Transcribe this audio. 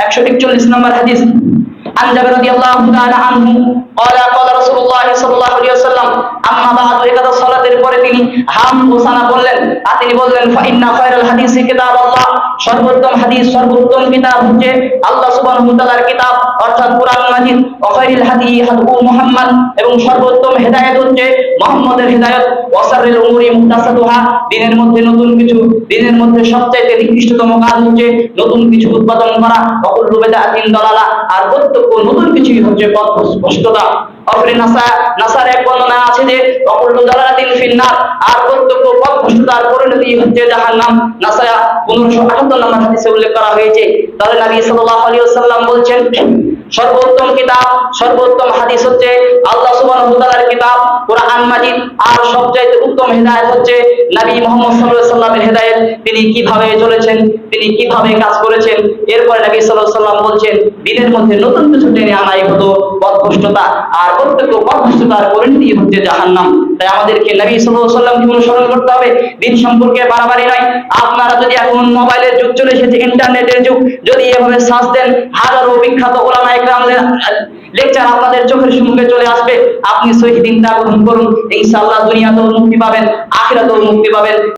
141 নম্বর হাদিস। عن جابر رضي الله تعالى عنه قال قال رسول الله صلى الله عليه وسلم اما بعد একাদশ সালাতের পরে তিনি হাম ঘোষণা করলেন আর তিনি বললেন ফাইন্না খায়রাল হাদিসি কিতাবুল্লাহ, সর্বোত্তম হাদিস সর্বোত্তম কিতাব হচ্ছে আল্লাহ সুবহানাহু ওয়া তাআলার কিতাব অর্থাৎ কুরআন মাজিদ। ওয়া খায়রুল হাদি হাদু মুহাম্মদ, এবং সর্বোত্তম হেদায়েত হচ্ছে মুহাম্মদের হেদায়েত। ওয়া শাররুল উমুরি মুহদাসাতুহা, দিনের মধ্যে নতুন কিছু, দিনের মধ্যে সবচেয়ে নিকৃষ্টতম কাজ হচ্ছে নতুন কিছু উৎপাদন করা। ওয়া কুল্লু বিদআতিন দালালা, আর প্রত্যেক নতুন কিছুই হচ্ছে পথভ্রষ্টতা। অফরি নাসার এক বর্ণনা আছে যে ওয়া কুল্লু দালালাতিন ফিন্নার, আর প্রত্যেক পথভ্রষ্টতার পরিণতি হচ্ছে জাহান্নাম। নাসা 1578 নম্বর হাদিসে উল্লেখ করা হয়েছে। তাহলে নবী সাল্লাল্লাহু আলাইহি ওয়াসাল্লাম বলছেন সর্বোত্তম কিতাব সর্বোত্তম হাদিস হচ্ছে আল্লাহ সুবহানাহু ওয়া তাআলার কিতাব কুরআন মাজিদ, আর সবচেয়ে উত্তম হেদায়েত হচ্ছে নবী মুহাম্মদ সাল্লাল্লাহু আলাইহি ওয়াসাল্লামের হেদায়েত। তিনি কিভাবে চলেছেন, তিনি কিভাবে কাজ করেছেন। এরপরে নবী সাল্লাল্লাহু আলাইহি ওয়াসাল্লাম বলছেন দিনের মধ্যে নতুন কিছু টেনে আনাই হলো পথভ্রষ্টতা, আর প্রত্যেক পথভ্রষ্টতার পরিণতি হচ্ছে জাহান্নাম। তাই আমাদেরকে নবী সাল্লাল্লাহু আলাইহি ওয়াসাল্লামকে অনুসরণ করতে হবে, দিন সম্পর্কে বাড়াবাড়ি নয়। আপনারা যদি এখন মোবাইলের যুগ চলে এসেছে, ইন্টারনেটের যুগ, যদি এভাবে সার্চ দেন হাজারো বিখ্যাত উলামা ইকরামদের লেকচার আপনাদের চোখের সম্মুখে চলে আসবে। আপনি সহিহ দিনটা গ্রহণ করুন, ইনশাআল্লাহ দুনিয়াতেও মুক্তি পাবেন, আখিরাতেও মুক্তি পাবেন।